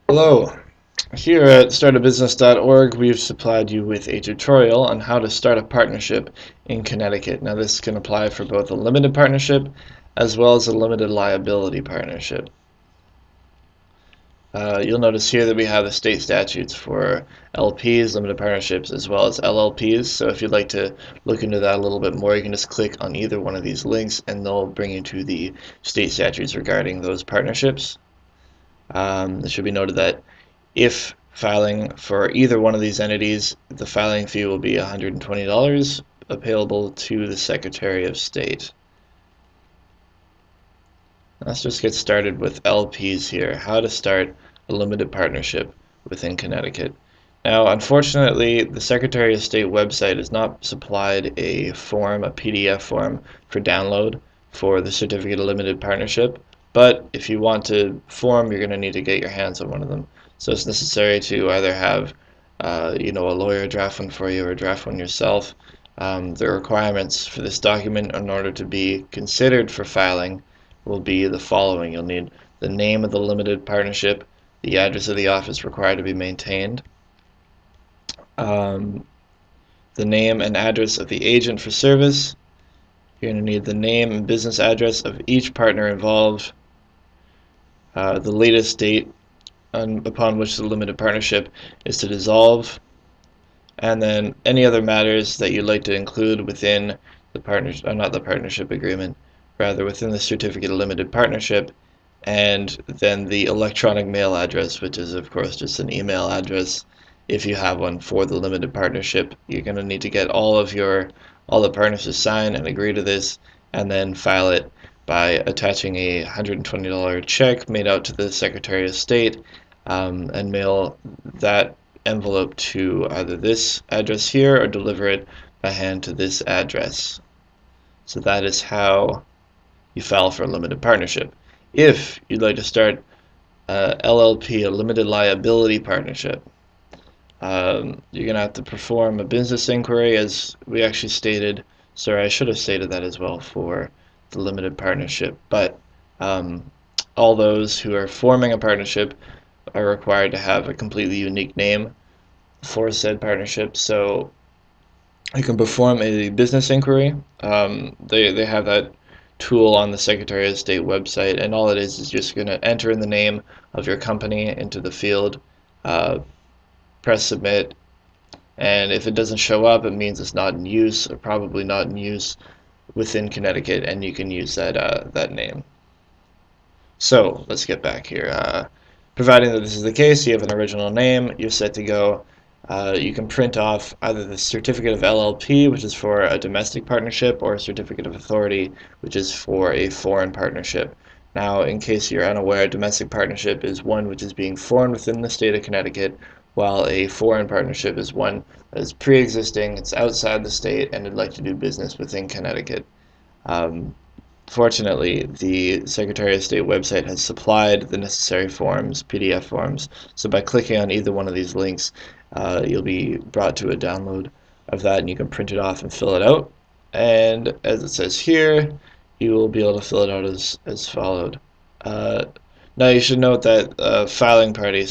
Hello. Here at startabusiness.org, we've supplied you with a tutorial on how to start a partnership in Connecticut. Now, this can apply for both a limited partnership as well as a limited liability partnership. You'll notice here that we have the state statutes for LPs, limited partnerships, as well as LLPs. So if you'd like to look into that a little bit more, you can just click on either one of these links and they'll bring you to the state statutes regarding those partnerships. It should be noted that if filing for either one of these entities, the filing fee will be $120, payable to the Secretary of State. Let's just get started with LPs here, how to start a limited partnership within Connecticut. Now, unfortunately, the Secretary of State website has not supplied a form, a PDF form for download for the Certificate of Limited Partnership, but if you want to form, you're going to need to get your hands on one of them. So it's necessary to either have a lawyer draft one for you or draft one yourself. The requirements for this document in order to be considered for filing will be the following. You'll need the name of the limited partnership, the address of the office required to be maintained, the name and address of the agent for service. You're going to need the name and business address of each partner involved, the latest date upon which the limited partnership is to dissolve, and then any other matters that you'd like to include within the partnership agreement, rather within the certificate of limited partnership, and then the electronic mail address, which is of course just an email address if you have one for the limited partnership. You're going to need to get all the partners to sign and agree to this, and then file it by attaching a $120 check made out to the Secretary of State, and mail that envelope to either this address here or deliver it by hand to this address. So that is how you file for a limited partnership. If you'd like to start LLP, a limited liability partnership, you're going to have to perform a business inquiry, as we actually stated. Sorry, I should have stated that as well for the limited partnership, but all those who are forming a partnership are required to have a completely unique name for said partnership. So you can perform a business inquiry. They have that tool on the Secretary of State website, and all it is just going to enter in the name of your company into the field, press submit, and if it doesn't show up, it means it's not in use, or probably not in use within Connecticut, and you can use that name. So let's get back here. Providing that this is the case, you have an original name, you're set to go. You can print off either the certificate of LLP, which is for a domestic partnership, or a certificate of authority, which is for a foreign partnership. Now, in case you're unaware, domestic partnership is one which is being formed within the state of Connecticut, while a foreign partnership is one that is pre-existing, it's outside the state, and would like to do business within Connecticut. Fortunately, the Secretary of State website has supplied the necessary forms, PDF forms, so by clicking on either one of these links, you'll be brought to a download of that, and you can print it off and fill it out. And as it says here, you will be able to fill it out as followed. Now you should note that the filing party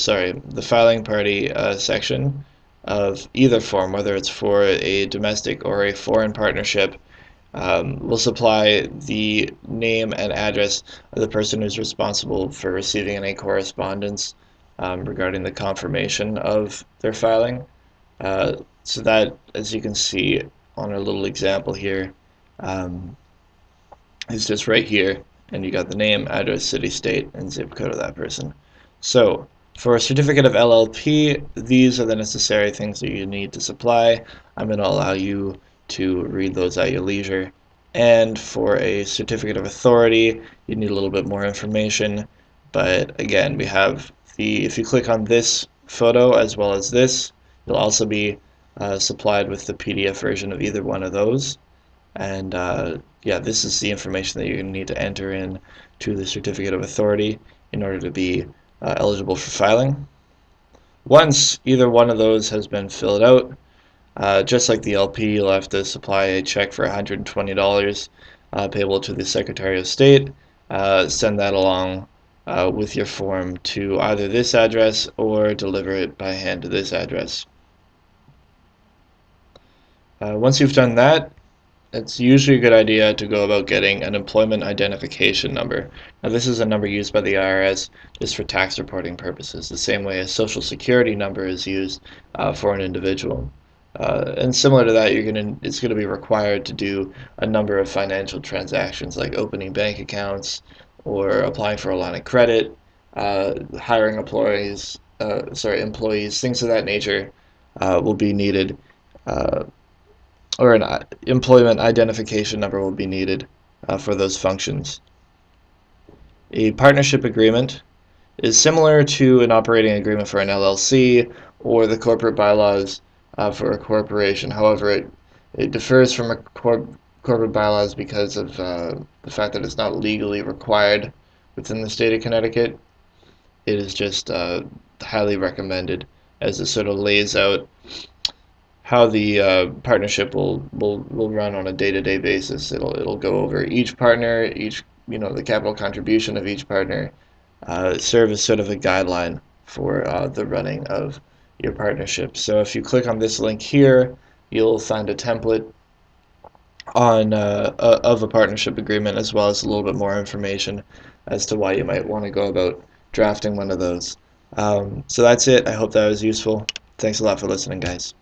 section of either form, whether it's for a domestic or a foreign partnership, will supply the name and address of the person who's responsible for receiving any correspondence regarding the confirmation of their filing. So that, as you can see on our little example here, is just right here, and you got the name, address, city, state, and zip code of that person. So for a certificate of LLP, these are the necessary things that you need to supply. I'm going to allow you to read those at your leisure. And for a certificate of authority, you need a little bit more information, but again, we have if you click on this photo as well as this, you'll also be supplied with the PDF version of either one of those. And yeah, this is the information that you're going to need to enter in to the certificate of authority in order to be eligible for filing. Once either one of those has been filled out, just like the LP, you'll have to supply a check for $120 payable to the Secretary of State. Send that along with your form to either this address or deliver it by hand to this address. Once you've done that, it's usually a good idea to go about getting an employment identification number. Now, this is a number used by the IRS just for tax reporting purposes, the same way a social security number is used for an individual. And similar to that, it's going to be required to do a number of financial transactions like opening bank accounts or applying for a line of credit, hiring employees, things of that nature will be needed. Or an employment identification number will be needed for those functions. A partnership agreement is similar to an operating agreement for an LLC or the corporate bylaws for a corporation. However, it differs from a corporate bylaws because of the fact that it's not legally required within the state of Connecticut. It is just highly recommended, as it sort of lays out how the partnership will run on a day-to-day basis. It'll go over each partner, the capital contribution of each partner, serve as sort of a guideline for the running of your partnership. So if you click on this link here, you'll find a template on of a partnership agreement, as well as a little bit more information as to why you might want to go about drafting one of those. So that's it. I hope that was useful. Thanks a lot for listening, guys.